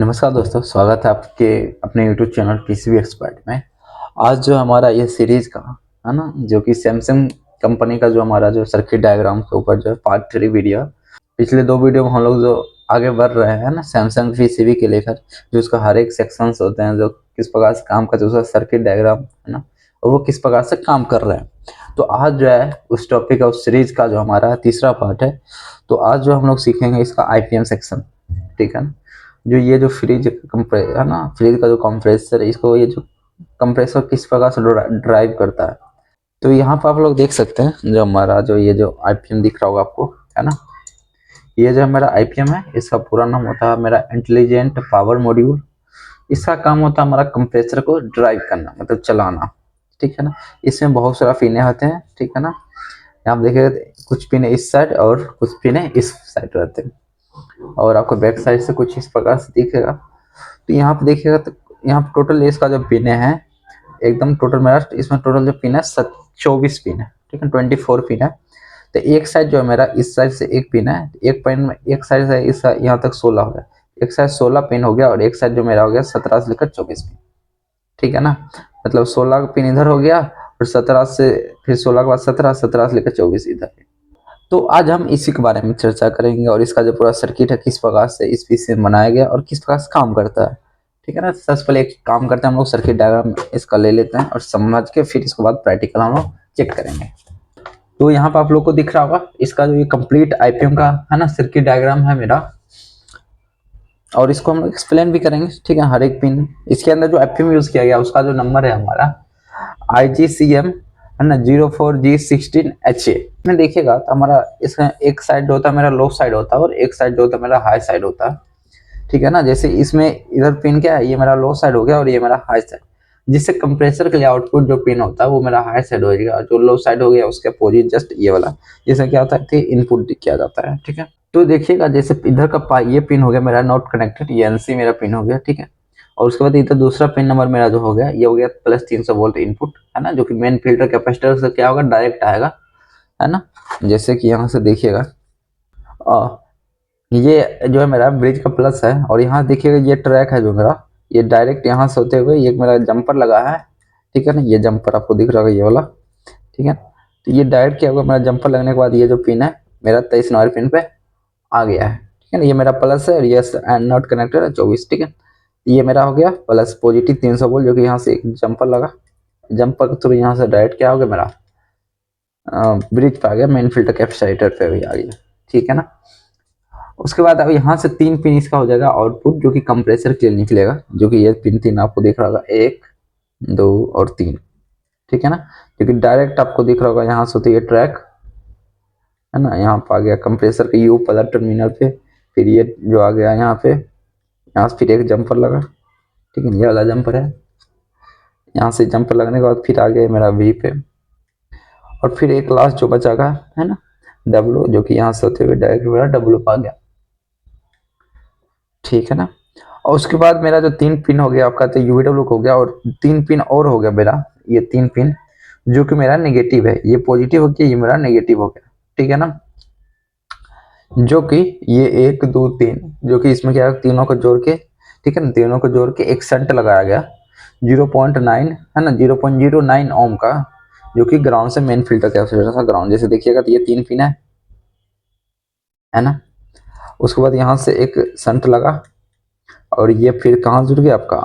नमस्कार दोस्तों, स्वागत है आपके अपने YouTube चैनल पीसीबी एक्सपर्ट में। आज जो हमारा ये सीरीज का है ना, जो कि सैमसंग कंपनी का जो हमारा जो सर्किट डायग्राम के ऊपर जो पार्ट 3 वीडियो, पिछले 2 वीडियो में हम लोग जो आगे बढ़ रहे हैं ना सैमसंग पीसीबी के लेकर, जो उसका हर एक सेक्शंस होते हैं, जो किस प्रकार से काम करते हैं, उसका सर्किट डायग्राम है ना, और वो किस प्रकार से काम कर रहे हैं। तो आज जो है उस टॉपिक उस सीरीज का जो हमारा तीसरा पार्ट है। तो आज जो हम लोग सीखेंगे इसका आईपीएम सेक्शन, ठीक है ना। जो ये जो फ्रिज है ना, फ्रिज का जो कंप्रेसर, इसको ये जो कंप्रेसर किस प्रकार से ड्राइव करता है। तो यहाँ पर आप लोग देख सकते हैं जो हमारा जो ये जो आईपीएम दिख रहा होगा आपको, है ना। ये जो मेरा आईपीएम है, इसका पूरा नाम होता है मेरा इंटेलिजेंट पावर मॉड्यूल। इसका काम होता है हमारा कंप्रेसर को ड्राइव करना, मतलब चलाना, ठीक है ना। इसमें बहुत सारा पिने होते हैं, ठीक है ना। यहाँ आप देखिएगा कुछ पिने इस साइड और कुछ पिने इस साइड रहते हैं, और आपको बैक साइड से कुछ इस प्रकार से दिखेगा। तो यहाँ पे देखिएगा तो यहाँ पे टोटल इसका जो पिन है, एकदम टोटल मेरा इसमें टोटल जो पिन है 24 पिन है, ठीक है, 24 पिन है। तो एक साइड जो है मेरा, इस साइड से एक पिन है, एक पिन में एक साइड से इस यहाँ तक 16 हो गया, एक साइड 16 पिन हो गया, और एक साइड जो मेरा हो गया 17 से लेकर 24 पिन, ठीक है ना। मतलब 16 पिन इधर हो गया, और 17 से फिर 16 के बाद 17, 17 से लेकर 24 इधर। तो आज हम इसी के बारे में चर्चा करेंगे, और इसका जो पूरा सर्किट है किस प्रकार से इस पीसी में बनाया गया और किस प्रकार से काम करता है, ठीक है ना। सबसे पहले एक काम करते हैं हम लोग, सर्किट डायग्राम इसका ले लेते हैं और समझ के फिर इसके बाद प्रैक्टिकल हम लोग चेक करेंगे। तो यहाँ पर आप लोग को दिख रहा होगा इसका जो ये कंप्लीट आईपीएम का है ना सर्किट डायग्राम है मेरा, और इसको हम लोग एक्सप्लेन भी करेंगे, ठीक है। हर एक पिन इसके अंदर जो आईपीएम यूज किया गया उसका जो नंबर है हमारा IGCM है ना 04G16HA में देखिएगा तो हमारा इसका एक साइड जो होता है मेरा लो साइड होता है, और एक साइड जो होता है मेरा हाई साइड होता है, ठीक है ना। जैसे इसमें इधर पिन क्या है, ये मेरा लो साइड हो गया और ये मेरा हाई साइड, जिससे कंप्रेसर के लिए आउटपुट जो पिन होता है वो मेरा हाई साइड हो जाएगा, जो लो साइड हो गया उसके अपोजिट जस्ट ये वाला, जिससे क्या होता है इनपुट किया जाता है, ठीक है। तो देखिएगा जैसे इधर का ये पिन हो गया मेरा नॉट कनेक्टेड, ये NC मेरा पिन हो गया, ठीक है। और उसके बाद इधर दूसरा पिन नंबर मेरा जो हो गया ये हो गया प्लस 300 वोल्ट इनपुट, है ना, जो कि मेन फिल्टर कैपेसिटर से क्या होगा डायरेक्ट आएगा, है ना। जैसे कि यहाँ से देखिएगा ये जो है मेरा ब्रिज का प्लस है, और यहाँ देखिएगा ये ट्रैक है जो मेरा, ये डायरेक्ट यहाँ से होते हुए ये मेरा जंपर लगा है, ठीक है ना। ये जंपर आपको दिख रहा होगा ये वाला, ठीक है। तो ये डायरेक्ट क्या होगा, मेरा जंपर लगने के बाद ये जो पिन है मेरा 23 नंबर पिन पे आ गया है, ठीक है ना। ये मेरा प्लस है और ये नॉट कनेक्टेड है 24, ठीक है। ये मेरा हो गया प्लस पॉजिटिव 300 वोल्ट, जो कि यहाँ से एक जंपर लगा, जंपर के थ्रू यहाँ से डायरेक्ट क्या हो गया मेरा ब्रिज पे आ गया, मेन फिल्टर कैपेसिटर पे भी आ गया, ठीक है ना। उसके बाद अब यहाँ से 3 पिन इसका हो जाएगा आउटपुट, जो कि कंप्रेसर के लिए निकलेगा, जो कि ये पिन 3 आपको दिख रहा होगा 1, 2 और 3, ठीक है ना। क्योंकि डायरेक्ट आपको दिख रहा होगा यहाँ से होती है ट्रैक, है ना। यहाँ पे आ गया कंप्रेसर के यू पदर टर्मिनल पे, फिर ये जो आ गया यहाँ पे, यहाँ से फिर एक जंपर लगा, ठीक है, ये वाला जंपर है। यहाँ से जंपर लगने के बाद फिर आ गया मेरा वी पे, और फिर एक लास्ट जो बचा का है ना डब्लू, जो कि यहाँ से होते हुए डायरेक्ट मेरा डब्लू पा गया, ठीक है ना। और उसके बाद मेरा जो 3 पिन हो गया आपका, तो यूवीडब्ल्यू हो गया, और 3 पिन और हो गया मेरा, ये 3 पिन जो कि मेरा नेगेटिव है, ये पॉजिटिव हो गया, ये मेरा नेगेटिव हो गया, ठीक है ना। जो कि ये 1 2 3 जो कि इसमें क्या है, तीनों को जोड़ के, ठीक है ना, तीनों को जोड़ के एक शंट लगाया गया 0.9 है ना, 0.09 ओम का, जो कि ग्राउंड से मेन फिल्टर कैपेसिटर था ग्राउंड। जैसे देखिएगा तो ये 3 पिन है ना। उसके बाद यहाँ से एक शंट लगा, और ये फिर कहाँ जुड़ गया आपका,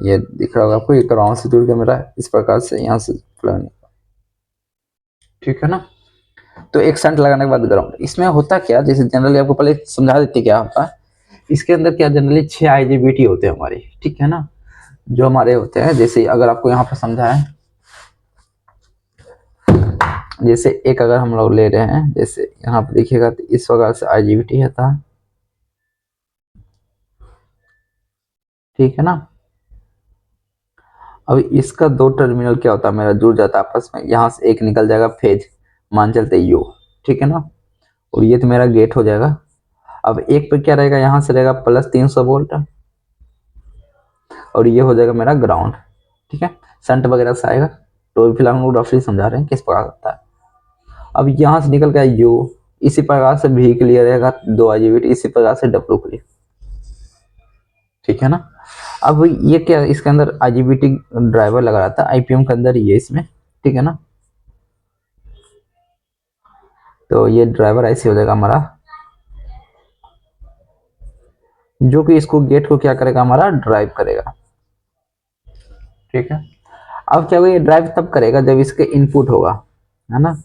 ये दिख रहा होगा आपको, ये ग्राउंड से जुड़ गया मेरा इस प्रकार से यहाँ से, ठीक है ना। तो एक शंट लगाने के बाद ग्राउंड, इसमें होता क्या, जैसे जनरली आपको पहले समझा देते क्या होता है। इसके अंदर क्या जनरली 6 IGBT होते हैं हमारे, ठीक है ना, जो हमारे होते हैं। जैसे अगर आपको यहाँ पर समझा है, जैसे एक अगर हम लोग ले रहे हैं, जैसे यहाँ पे देखिएगा तो इस प्रकार से IGBT होता है, ठीक है ना। अब इसका 2 टर्मिनल क्या होता है मेरा जुड़ जाता है आपस में, यहाँ से एक निकल जाएगा फेज, मान चलते यू, ठीक है ना, और ये तो मेरा गेट हो जाएगा। अब एक पे क्या रहेगा, यहाँ से रहेगा प्लस 300 वोल्ट, और ये हो जाएगा मेरा ग्राउंड, ठीक है। संट वगैरह से आएगा, तो फिलहाल हम लोग रफली समझा रहे हैं किस प्रकार होता है। अब यहाँ से निकल गया यू, इसी प्रकार से भी के लिए रहेगा 2 IGBT, इसी प्रकार से डब्ल्यू के लिए, ठीक है ना। अब ये क्या, इसके अंदर आईजीबीटी ड्राइवर लगा रहा था आईपीएम के अंदर, ये इसमें, ठीक है ना। तो ये ड्राइवर ऐसे हो जाएगा हमारा, जो कि इसको गेट को क्या करेगा, हमारा ड्राइव करेगा, ठीक है। अब क्या होगा, ये ड्राइव तब करेगा जब इसके इनपुट होगा, है ना।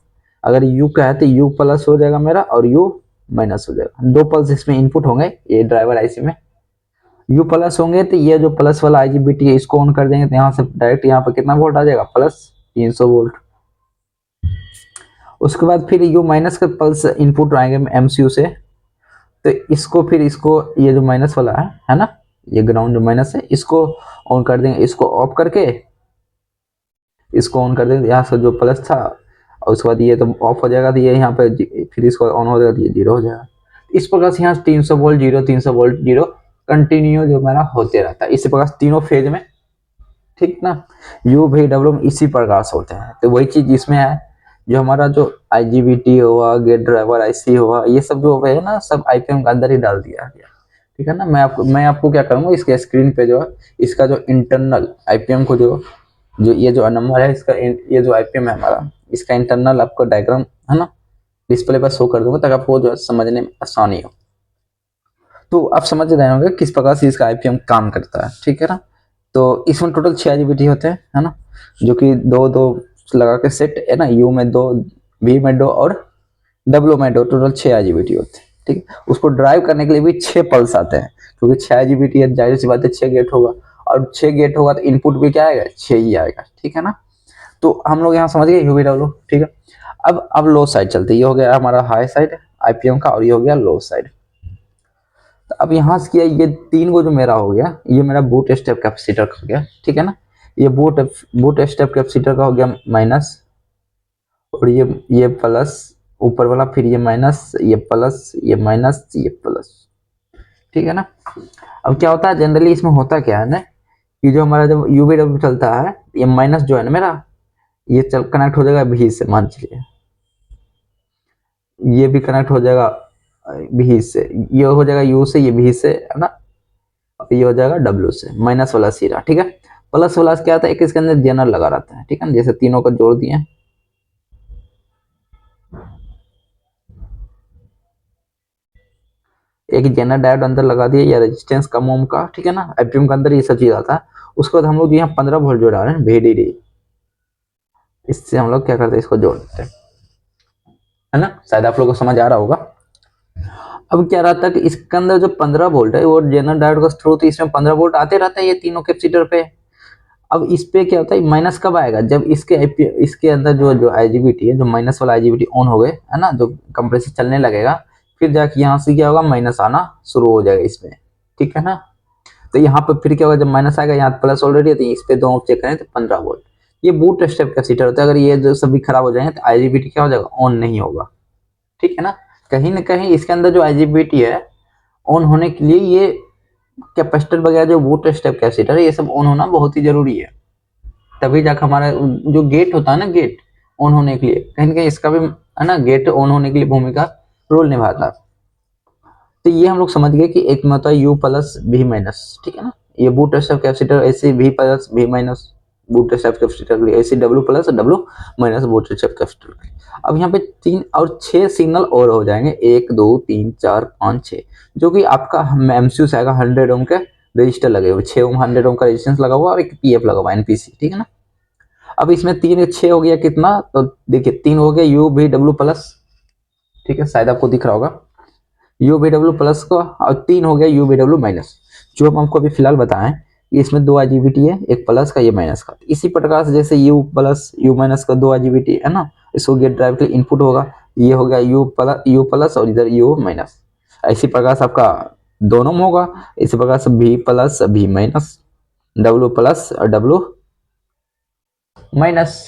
अगर यू का है तो यू प्लस हो जाएगा मेरा और यू माइनस हो जाएगा, दो पल्स इसमें इनपुट होंगे ये ड्राइवर आईसी में। यू प्लस होंगे तो ये जो प्लस वाला आईजीबीटी है इसको ऑन कर देंगे, तो यहाँ से डायरेक्ट यहाँ पर कितना वोल्ट आ जाएगा, प्लस 300 वोल्ट। उसके बाद फिर यू माइनस के पल्स इनपुट आएंगे एमसीयू से, तो इसको फिर इसको ये जो माइनस वाला है ना, ये ग्राउंड जो माइनस है इसको ऑन कर देंगे, इसको ऑफ करके इसको ऑन कर देंगे, यहाँ से जो प्लस था, और उसके बाद ये तो ऑफ हो जाएगा, तो ये यहाँ पे फिर इसको ऑन हो जाएगा तो ये जीरो हो जाएगा। इस प्रकार से यहाँ 300 volt zero, 300 volt zero continue जो मेरा होते रहता है, इसी प्रकार तीनों फेज में, ठीक ना। यू भी डब्ल्यू में इसी प्रकार से होते हैं। तो वही चीज इसमें है, जो हमारा जो आईजीबीटी हुआ, गेट ड्राइवर आईसी हुआ, ये सब जो है ना, सब आईपीएम के अंदर ही डाल दिया गया, ठीक है ना। मैं आपको क्या करूंगा, इसके स्क्रीन पे जो है इसका जो इंटरनल आईपीएम को जो ये जो नंबर है इसका, ये जो आईपीएम है हमारा, इसका इंटरनल आपको डायग्राम है ना डिस्प्ले पर शो कर दूंगा, ताकि आपको जो समझने में आसानी हो। तो आप समझ रहे होंगे किस प्रकार से इसका आईपीएम काम करता है, ठीक है ना। तो इसमें टोटल 6 आईजीबीटी होते हैं, है ना, जो कि दो दो लगा के सेट है ना, यू में 2, वी में 2 और डब्ल्यू में 2, टोटल 6 आईजीबीटी होते हैं, ठीक है। उसको ड्राइव करने के लिए भी 6 पल्स आते हैं, क्योंकि 6 आईजीबीटी है, जाहिर सी बात है 6 गेट होगा, और 6 गेट होगा तो इनपुट भी क्या आएगा, 6 ही आएगा, ठीक है ना। तो हम लोग यहाँ समझ गए यूवीडब्ल्यू, ठीक है। अब लो साइड चलते, ये हो गया हमारा हाई साइड आईपीएम का, और ये हो गया लो साइड। तो अब यहाँ से किया, ये 3 को जो मेरा हो गया, ये मेरा बूट स्टेप कैपेसिटर का हो गया, ठीक है ना। ये बूट स्टेप कैपेसिटर का हो गया माइनस, और ये प्लस ऊपर वाला, फिर ये माइनस, ये प्लस, ये माइनस, ये प्लस, ठीक है ना। अब क्या होता है जनरली इसमें होता क्या है ना, कि जो हमारा जब यूवीडब्ल्यू चलता है, ये माइनस जो है ना मेरा, ये चल कनेक्ट हो जाएगा भी से, मान चलिए ये भी कनेक्ट हो जाएगा भी से, ये हो जाएगा यू से, ये भी से, है ना, ये हो जाएगा डब्ल्यू से, माइनस वाला सीरा, ठीक है। प्लस वाला क्या होता है, एक इसके अंदर जेनर लगा रहता है, ठीक है ना, जैसे तीनों को जोड़ दिए, एक जेनर डायोड अंदर लगा दिया, या रेजिस्टेंस कम ओम का, ठीक है ना, आईपीएम के अंदर ये सब चीज आता है। उसके बाद हम लोग यहाँ 15 वोल्ट जोड़ा रहे हैं VDD, इससे हम लोग क्या करते हैं, इसको जोड़ देते हैं, है ना। शायद आप लोग को समझ आ रहा होगा। अब क्या रहता है कि इसके अंदर जो 15 वोल्ट है वो जेनर डायोड का थ्रू, तो इसमें 15 वोल्ट आते रहता है ये तीनों कैपेसिटर पे। अब इस पे क्या होता है, माइनस कब आएगा, जब इसके अंदर जो आईजीबीटी है, जो माइनस वाला आईजीबीटी ऑन हो गए, है ना, जो कंप्रेसर चलने लगेगा, फिर जाके यहाँ से क्या होगा, माइनस आना शुरू हो जाएगा इसमें, ठीक है ना। तो यहाँ पे फिर क्या होगा, जब माइनस आएगा, यहाँ प्लस ऑलरेडी है, तो इस पे 2 चेक करें तो 15 वोल्ट। ये बूट स्टेप कैपेसिटर होता है, अगर ये जो सभी खराब हो जाएंगे तो आईजीबीटी क्या हो जाएगा, ऑन नहीं होगा, ठीक है ना। कहीं ना कहीं इसके अंदर जो आईजीबीटी है ऑन होने के लिए, ये कैपेसिटर वगैरह जो बूट स्टेप कैपेसिटर है, ये सब ऑन होना बहुत ही जरूरी है, तभी जाकर हमारा जो गेट होता है ना, गेट ऑन होने के लिए कहीं ना कहीं इसका भी, है ना, गेट ऑन होने के लिए भूमिका रोल निभाता है। तो ये हम लोग समझ गए कि एक में होता है यू प्लस भी माइनस, ठीक है ना, ये बूट स्टेप कैपेसिटर, ऐसे भी प्लस भी माइनस बूट स्टेप कैपेसिटर के लिए, ऐसे W plus W minus boot step capacitor के लिए। अब यहाँ पे 3 और 6 सिग्नल और हो जाएंगे, 1 2 3 4 5 6, जो कि आपका एमसीयू से आएगा 100 ओम के रजिस्टर लगे हुए, 6 ओम 100 ओम का रेजिस्टेंस लगा हुआ और एक पीएफ लगा हुआ एनपीसी, ठीक है ना। अब इसमें 3 6 हो गया कितना, तो देखिए 3 हो गया यू भी डब्ल्यू प्लस, ठीक है, शायद आपको दिख रहा होगा यू बी डब्ल्यू प्लस का, और 3 हो गया यू बी डब्ल्यू माइनस, जो हम आपको अभी फिलहाल बताएं, इसमें 2 आईजीबीटी है, एक प्लस का ये माइनस का। इसी प्रकार से जैसे यू प्लस यू माइनस का 2 आईजीबीटी है ना, इसको गेट ड्राइव के लिए इनपुट होगा, ये हो गया यू प्लस और इधर यू माइनस। इसी प्रकार से आपका दोनों में होगा, इसी प्रकार से भी प्लस भी माइनस, डब्ल्यू प्लस और डब्ल्यू माइनस।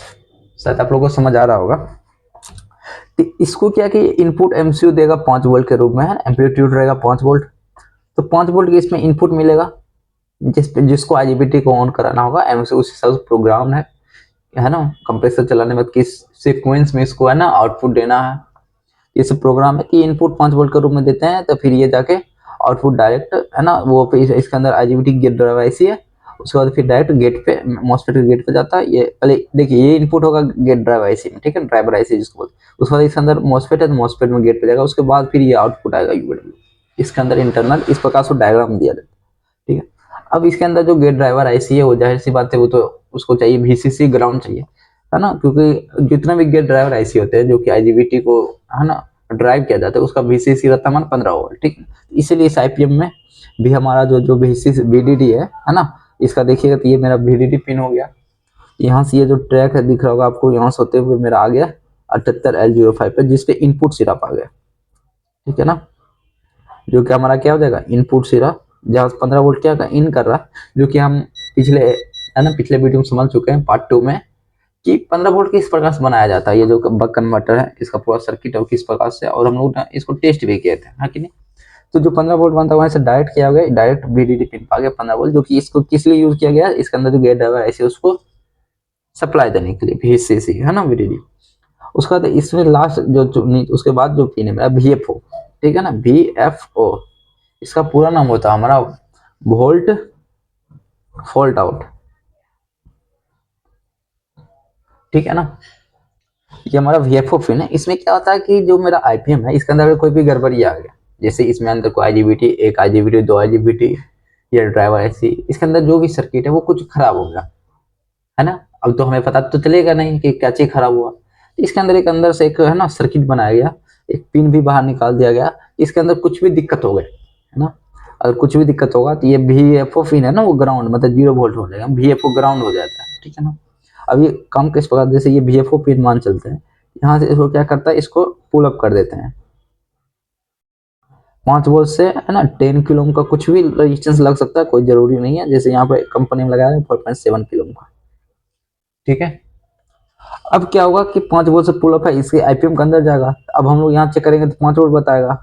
शायद आप लोगों को समझ आ रहा होगा। तो इसको क्या कि इनपुट एमसीयू देगा 5 वोल्ट के रूप में, है एम्पलीट्यूड रहेगा 5 वोल्ट, तो 5 वोल्ट की इसमें इनपुट मिलेगा, जिसको आईजीबीटी को ऑन कराना होगा, एमसीयू उस हिसाब से प्रोग्राम है ना, कंप्रेसर चलाने में किस सीक्वेंस में इसको है ना आउटपुट देना है, ये सब प्रोग्राम है कि इनपुट 5 वोल्ट के रूप में देते हैं, तो फिर ये जाके आउटपुट डायरेक्ट है ना, वो पे इसके अंदर IGBT गेट ड्राइवर ऐसी है, उसके बाद फिर डायरेक्ट गेट पे मॉसफेट के गेट पे जाता है। ये पहले देखिए ये इनपुट होगा गेट ड्राइवर IC में, ठीक है, ड्राइवर IC जिसको बोलते हैं। उसके बाद इसके अंदर मॉसफेट है तो मॉसफेट में गेट पे जाएगा, उसके बाद फिर ये आउटपुट आएगा UAW। इसके अंदर इंटरनल इस प्रकार से डायग्राम दिया जाता है, ठीक है। अब इसके अंदर जो गेट ड्राइवर IC है वो जाहिर सी बात है वो तो उसको चाहिए VCC ग्राउंड चाहिए, है ना, क्योंकि जितना भी गेट ड्राइवर IC होते हैं जो कि IGBT को, है ना, ड्राइव किया जाता है, उसका VCC रहता है 15 वोल्ट, ठीक है। इसीलिए इस IPM में भी हमारा जो जो VDD है ना, इसका देखिएगा तो ये मेरा VDD पिन हो गया। यहाँ से ये जो ट्रैक है दिख रहा होगा आपको, यहाँ से होते हुए मेरा आ गया 78L05 पे, जिसपे इनपुट सिरप आ गया, ठीक है ना, जो कि हमारा क्या हो जाएगा इनपुट सिरप, जहाँ 15 वोल्ट क्या का इन कर रहा है, जो कि हम पिछले, है ना, पिछले वीडियो में समझ चुके हैं पार्ट 2 में कि 15 वोल्ट किस प्रकार से बनाया जाता है। ये जो बक कन्वर्टर है इसका पूरा सर्किट है किस प्रकार से, और हम लोग इसको टेस्ट भी किए थे, है कि नहीं। तो जो 15 वोल्ट बनता है वहां से डायरेक्ट किया गया, डायरेक्ट VDD पिन पा गया 15 वोल्ट, जो कि इसको किस लिए यूज किया गया, इसके अंदर जो गेट ड्राइवर ऐसे उसको सप्लाई देने के लिए VCC, है ना, VDD। उसके बाद इसमें लास्ट उसके बाद जो पिन है मेरा VFO, ठीक है ना, VFO, इसका पूरा नाम होता है हमारा वोल्ट फॉल्ट आउट, ठीक है ना। ये हमारा VFO पिन है। इसमें क्या होता है कि जो मेरा IPM है इसके अंदर कोई भी गड़बड़ी आ गया, जैसे इसमें अंदर कोई IGBT, एक IGBT, 2 IGBT, ये ड्राइवर IC, इसके अंदर जो भी सर्किट है वो कुछ खराब हो गया, है ना। अब तो हमें पता तो चलेगा नहीं कि क्या चीज खराब हुआ। इसके अंदर एक अंदर से एक, है ना, सर्किट बनाया गया, एक पिन भी बाहर निकाल दिया गया। इसके अंदर कुछ भी दिक्कत हो गई, है ना, अगर कुछ भी दिक्कत होगा तो ये VFO पिन है ना, वो ग्राउंड मतलब 0 वोल्ट हो जाएगा, VFO ग्राउंड हो जाता है, ठीक है ना। अब ये काम किस प्रकार, जैसे ये VFO पिन मान चलते हैं, यहाँ से इसको क्या करता है, इसको पुल अप कर देते हैं 5 वोल्ट से, है ना। 10 किलो ओम का कुछ भी रेजिस्टेंस लग सकता है, कोई जरूरी नहीं है, जैसे यहाँ पे कंपनी में लगाया है 4.7 किलो ओम का, ठीक है। अब क्या होगा कि 5 वोल्ट से पुल अप है, इसके IPM के अंदर जाएगा। अब हम लोग यहाँ चेक करेंगे तो 5 वोल्ट बताएगा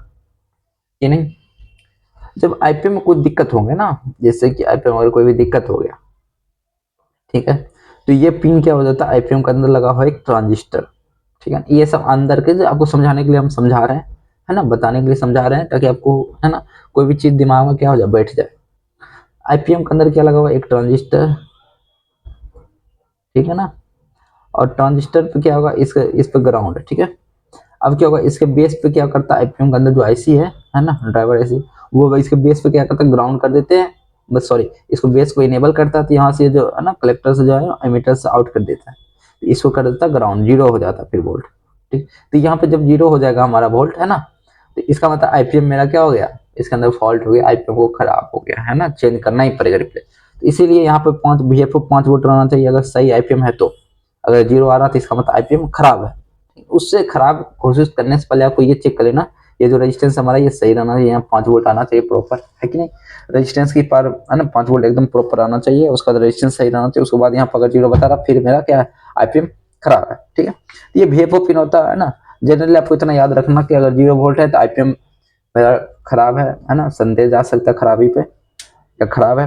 कि नहीं। जब IPM में कुछ दिक्कत होंगे ना, जैसे कि IPM अगर कोई भी दिक्कत हो गया, ठीक है, तो ये पिन क्या हो जाता है, IPM के अंदर लगा हुआ एक ट्रांजिस्टर, ठीक है। ये सब अंदर के आपको समझाने के लिए हम समझा रहे हैं, है ना, बताने के लिए समझा रहे हैं, ताकि आपको, है ना, कोई भी चीज दिमाग में क्या हो जाए, बैठ जाए। IPM के अंदर क्या लगा हुआ, एक ट्रांजिस्टर, ठीक है ना, और ट्रांजिस्टर पे क्या होगा, इस पे ग्राउंड है, ठीक है। अब क्या होगा, इसके बेस पे क्या करता है, IPM के अंदर जो IC है ना, ड्राइवर IC, वो इसके बेस पे क्या करता है, ग्राउंड कर देते हैं, बस सॉरी, इसको बेस को इनेबल करता है, तो यहाँ से जो है ना कलेक्टर से जो है एमीटर से आउट कर देता है, तो इसको कर देता है ग्राउंड, 0 हो जाता है फिर वोल्ट, ठीक। तो यहाँ पे जब 0 हो जाएगा हमारा वोल्ट, है ना, तो इसका मतलब IPM मेरा क्या हो गया, इसके अंदर फॉल्ट हो गया, IPM को खराब हो गया, है ना, चेंज करना ही पड़ेगा रिप्लेस। तो इसीलिए यहाँ पे 5 VFO 5 वोल्ट रहना चाहिए अगर सही IPM है तो। अगर 0 आ रहा तो इसका मतलब IPM खराब है। उससे खराब कोशिश करने से पहले आपको ये चेक कर लेना, ये जो रेजिस्टेंस हमारा ये सही रहना चाहिए, यहाँ 5 वोल्ट आना चाहिए प्रॉपर, है कि नहीं। रेजिस्टेंस की पार, है ना, 5 वोल्ट एकदम प्रॉपर आना चाहिए, उसका रेजिस्टेंस सही रहना चाहिए। उसके बाद यहाँ पर अगर 0 बता रहा फिर मेरा क्या है, IPM खराब है, ठीक है। ये VFO पिन होता है ना, जनरली आपको इतना याद रखना कि अगर 0 वोल्ट है तो IPM मेरा खराब है ना, संदेह जा सकता है खराबी पे या खराब है।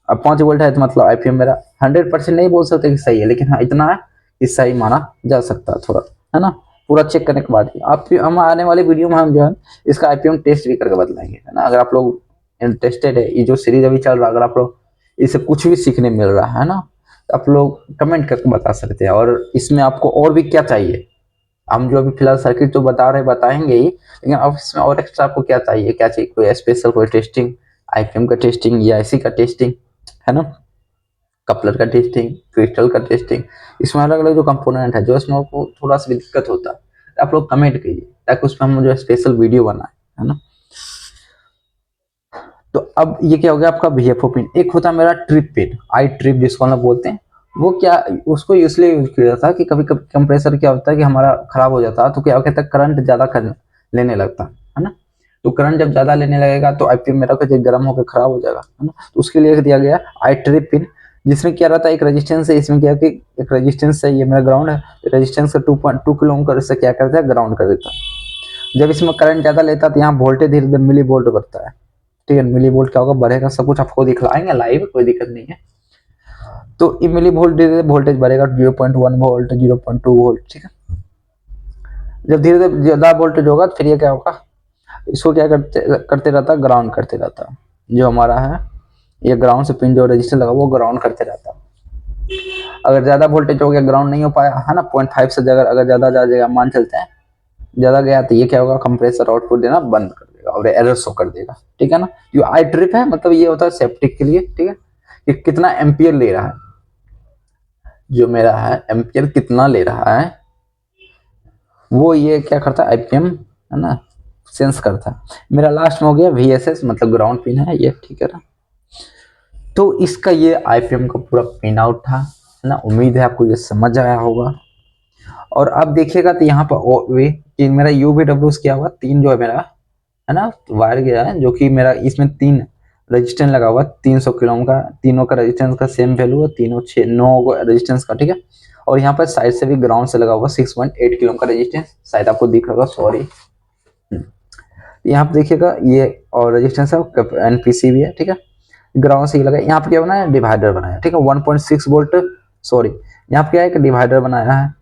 अब 5 वोल्ट है तो मतलब IPM मेरा 100% नहीं बोल सकते कि सही है, लेकिन हाँ इतना है कि सही माना जा सकता है थोड़ा, है ना, पूरा चेक करने के बाद ही। आप हम आने वाले वीडियो में हम जो है इसका IPM टेस्ट भी करके बतलाएंगे, है ना। अगर आप लोग इंटरेस्टेड है, ये जो सीरीज अभी चल रहा है, अगर आप लोग इससे कुछ भी सीखने मिल रहा है ना, तो आप लोग कमेंट करके बता सकते हैं। और इसमें आपको और भी क्या चाहिए, हम जो अभी फिलहाल सर्किट जो बता रहे हैं बताएंगे ही, लेकिन अब इसमें और एक्स्ट्रा आपको क्या चाहिए, क्या चाहिए, कोई स्पेशल कोई टेस्टिंग, IPM का टेस्टिंग या IC का टेस्टिंग, है ना, कपलर का टेस्टिंग, क्रिस्टल का टेस्टिंग, इसमें अलग अलग जो कंपोनेंट है, जो इसमें आपको थोड़ा सा भी दिक्कत होता है आप लोग कमेंट कीजिए, ताकि उसमें हम जो स्पेशल वीडियो बनाए, है ना। तो अब ये क्या हो गया आपका VFO पिन। एक होता है मेरा ट्रिप पिन, आई ट्रिप जिसको हम लोग बोलते हैं, वो क्या, उसको इसलिए यूज किया जाता है कि कभी कभी कंप्रेसर क्या होता है कि हमारा खराब हो जाता है, तो क्या कहता है करंट ज्यादा लेने लगता है ना। तो करंट जब ज्यादा लेने लगेगा तो IPM मेरा गर्म होकर खराब हो जाएगा, है ना। तो उसके लिए दिया गया आई ट्रिप पिन, जिसमें क्या रहता है, एक रेजिस्टेंस है, इसमें क्या कि एक रेजिस्टेंस है, ये मेरा ग्राउंड है, रेजिस्टेंस का 2.2 किलो ओम का इससे क्या करता है, ग्राउंड कर देता है। जब इसमें करंट ज्यादा लेता है तो यहाँ वोल्टेज धीरे धीरे मिली वोल्ट बढ़ता है, ठीक है। मिली वोल्ट क्या होगा, बढ़ेगा, सब कुछ आपको दिखलाएंगे लाइव, कोई दिक्कत नहीं है। तो ये मिली वोल्ट धीरे धीरे वोल्टेज बढ़ेगा, 0.1 वोल्ट, 0.2 वोल्ट, ठीक है। जब धीरे धीरे ज्यादा वोल्टेज होगा तो फिर ये क्या होगा, इसको क्या करते करते रहता, ग्राउंड करते रहता। जो हमारा है ये ग्राउंड से पिन जो रजिस्टर लगा वो ग्राउंड करते रहता। अगर ज्यादा वोल्टेज हो गया, ग्राउंड नहीं हो पाया है ना, 0.5 से अगर ज्यादा जा जाएगा, मान चलते हैं ज्यादा गया, तो ये क्या होगा, कंप्रेसर आउटपुट देना बंद कर देगा और एरर शो कर देगा। ठीक है ना। जो आई ट्रिप है मतलब ये होता है सेफ्टी के लिए। ठीक है, कि कितना एम्पियर ले रहा है, जो मेरा है एम्पियर कितना ले रहा है वो ये क्या करता है, आईपीएम है ना, सेंस करता है। मेरा लास्ट में हो गया वीएसएस मतलब ग्राउंड पिन है ये। ठीक है ना। तो इसका ये आईपीएम का पूरा पिन आउट था, है ना। उम्मीद है आपको ये समझ आया होगा। और अब देखिएगा तो यहाँ पर कि मेरा यूवीडब्ल्यू क्या हुआ, 3 जो है मेरा है ना वायर गया है, जो कि मेरा इसमें 3 रजिस्टेंस लगा हुआ, 300 किलो का, तीनों का रजिस्टेंस का सेम वैल्यू है, तीनों 9 रजिस्टेंस का। ठीक है। और यहाँ पर साइड से भी ग्राउंड से लगा हुआ 6.8 किलो का रजिस्टेंस, शायद आपको दिख रहा होगा, सॉरी। यहाँ पे देखिएगा ये और रजिस्टेंस है, एनपीसी भी है। ठीक है। ग्राउंड से ही लगा, यहाँ पे क्या बनाया, डिवाइडर बनाया। ठीक है, 1.6 वोल्ट, सॉरी यहाँ पे क्या है कि डिवाइडर बनाया है।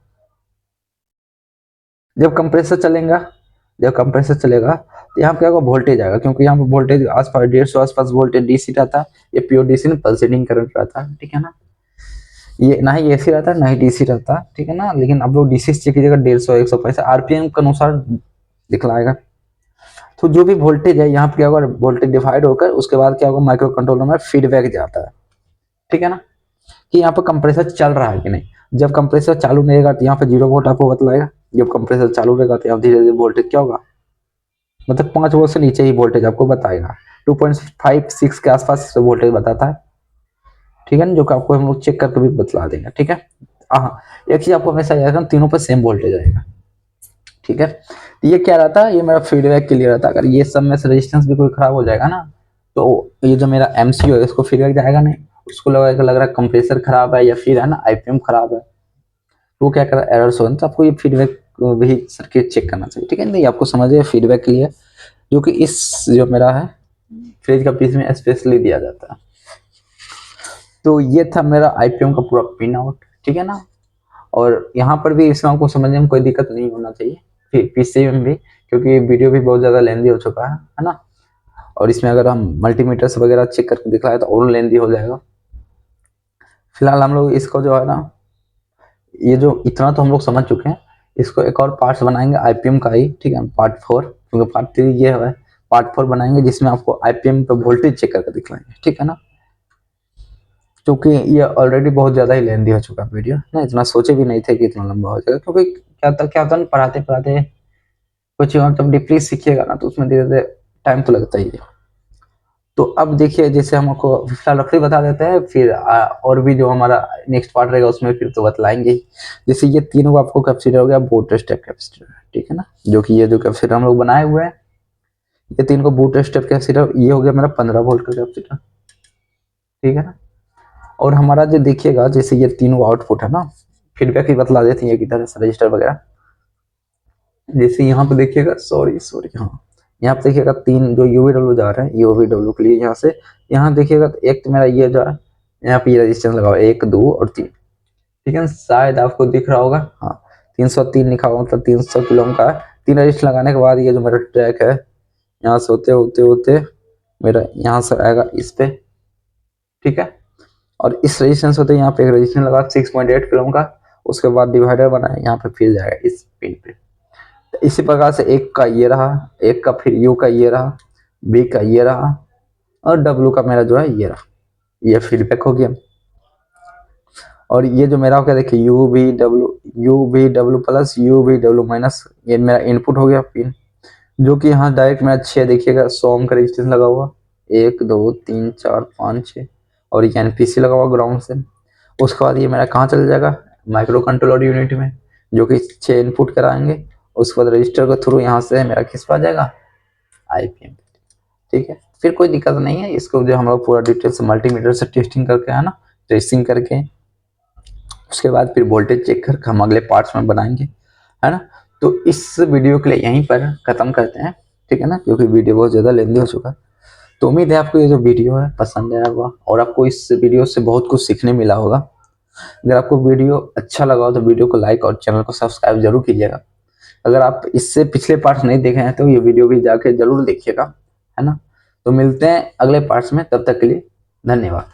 जब कंप्रेसर चलेगा, जब कंप्रेसर चलेगा तो यहाँ पे क्या होगा, वोल्टेज आएगा, क्योंकि यहाँ पे वोल्टेज आसपास 150 आसपास वोल्टेज डीसी रहता है। ये प्योर डीसी में पल्सेटिंग करंट रहता है। ठीक है ना। ये ना ही एसी रहता है ना ही डीसी रहता है। ठीक है ना। लेकिन आप लोग डीसी चेक कीजिएगा, 150 150 आरपीएम के अनुसार दिखलाएगा। तो जो भी वोल्टेज है यहाँ पे क्या होगा, वोल्टेज डिवाइड होकर उसके बाद क्या होगा, माइक्रो कंट्रोलर में फीडबैक जाता है। ठीक है ना, कि यहाँ पर कंप्रेसर चल रहा है कि नहीं। जब कंप्रेसर चालू नहीं रहेगा तो यहाँ पे 0 वोल्ट आपको बतलाएगा। जब कंप्रेसर चालू रहेगा तो यहाँ धीरे धीरे वोल्टेज क्या होगा, मतलब 5 वोल्ट से नीचे ही वोल्टेज आपको बताएगा। 2.56 के आसपास वोल्टेज बताता है। ठीक है ना, जो कि आपको हम लोग चेक करके भी बतला देंगे। ठीक है। हाँ, एक चीज आपको हमेशा याद रखना, तीनों पर सेम वोल्टेज आएगा। ठीक है। तो ये क्या रहता है, ये मेरा फीडबैक के लिए रहता है। अगर ये सब में से रेजिस्टेंस भी कोई खराब हो जाएगा ना, तो ये जो मेरा एमसीयू है इसको फीडबैक जाएगा नहीं, उसको लग रहा है कंप्रेसर खराब है या फिर है ना आईपीएम खराब है, तो वो क्या कर रहा है, एरर शो। तो आपको ये फीडबैक भी सर्किट चेक करना चाहिए। ठीक है, नहीं आपको समझिए फीडबैक के लिए, जो कि इस जो मेरा है फ्रिज का पीस में स्पेशली दिया जाता है। तो ये था मेरा आईपीएम का पूरा पिन आउट। ठीक है ना। और यहाँ पर भी इसमें आपको समझने में कोई दिक्कत नहीं होना चाहिए, फिर पीसी में भी, क्योंकि वीडियो भी बहुत ज़्यादा लेंदी हो चुका है ना। और इसमें अगर हम मल्टीमीटर्स वगैरह चेक करके दिखलाए तो और लेंदी हो जाएगा। फिलहाल हम लोग इसको जो है ना, ये जो इतना तो हम लोग समझ चुके हैं, इसको एक और पार्ट्स बनाएंगे आईपीएम का ही। ठीक है, पार्ट 4, क्योंकि पार्ट 3 ये है, पार्ट 4 बनाएंगे जिसमें आपको आईपीएम पे वोल्टेज चेक करके दिखलाएंगे। ठीक है ना। क्योंकि ये ऑलरेडी बहुत ज़्यादा ही लेंदी हो चुका वीडियो ना, इतना सोचे भी नहीं थे कि इतना लंबा हो जाएगा। क्योंकि क्या होता है ना, पढ़ाते पढ़ाते कुछ जब डीपली सीखिएगा ना, तो उसमें धीरे धीरे टाइम तो लगता ही है। तो अब देखिए, जैसे हमको फिलहाल रखड़ी बता देते हैं, फिर और भी जो हमारा नेक्स्ट पार्ट रहेगा उसमें फिर तो बतलाएंगे ही। जैसे ये तीनों आपको कैपेसिटर हो गया, बूट स्टेप कैपेसिटर। ठीक है ना, जो कि ये जो कैपेसिटर हम लोग बनाए हुए हैं, ये 3 को बूट स्टेप कैपेसिटर, ये हो गया मेरा 15 वोल्ट का कैपेसिटर। ठीक है ना। और हमारा जो देखिएगा, जैसे ये तीनों आउटपुट है ना, फीडबैक ही बतला देते हैं किधर है रजिस्टर वगैरह। जैसे यहाँ पे देखिएगा, सॉरी सॉरी, हाँ यहाँ पे देखिएगा 3 जो यूवीडब्ल्यू जा रहे हैं, यूवीडब्ल्यू के लिए यहाँ से यहाँ देखिएगा तो एक तो मेरा ये जो है यहाँ पे ये रजिस्टेंस लगा हुआ है, 1 2 और 3। ठीक है, शायद आपको दिख रहा होगा, हाँ 303 लिखा हुआ, मतलब 300 किलो का 3 रजिस्टर लगाने के बाद ये जो मेरा ट्रैक है, यहाँ से होते होते होते मेरा यहाँ से आएगा इस पे। ठीक है। और इस रजिस्टेंस होते यहाँ पे एक रजिस्टेंस लगा 6.8 किलो का, उसके बाद डिवाइडर बनाया, यहाँ पे फिर जाएगा इस पिन पे। तो इसी प्रकार से एक का ये रहा, एक का फिर यू का ये रहा, बी का ये रहा, और डब्ल्यू का मेरा जो है ये रहा। ये फीडबैक हो गया। और ये जो मेरा हो गया देखिए, U B W plus U B W minus, ये मेरा इनपुट हो गया पिन, जो कि यहाँ डायरेक्ट मेरा 6 देखिएगा 100 ओम का रेजिस्टेंस लगा हुआ, 1 2 3 4 5 6, और ये एनपीसी लगा हुआ ग्राउंड से। उसके बाद ये मेरा कहाँ चल जाएगा, माइक्रो कंट्रोलर यूनिट में, जो कि 6 इनपुट कराएंगे। उसके बाद रजिस्टर के थ्रू यहाँ से मेरा किस पर आ जाएगा, आईपीएम। ठीक है, फिर कोई दिक्कत नहीं है। इसको जो हम लोग पूरा डिटेल से मल्टीमीटर से टेस्टिंग करके है ना, टेस्टिंग करके उसके बाद फिर वोल्टेज चेक करके हम अगले पार्ट्स में बनाएंगे, है ना। तो इस वीडियो के लिए यहीं पर ख़त्म करते हैं। ठीक है ना, क्योंकि वीडियो बहुत ज़्यादा लेंदी हो चुका है। तो उम्मीद है आपको ये जो वीडियो है पसंद आया होगा, और आपको इस वीडियो से बहुत कुछ सीखने मिला होगा। अगर आपको वीडियो अच्छा लगा हो तो वीडियो को लाइक और चैनल को सब्सक्राइब जरूर कीजिएगा। अगर आप इससे पिछले पार्ट्स नहीं देखे हैं तो ये वीडियो भी जाके जरूर देखिएगा, है ना। तो मिलते हैं अगले पार्ट्स में, तब तक के लिए धन्यवाद।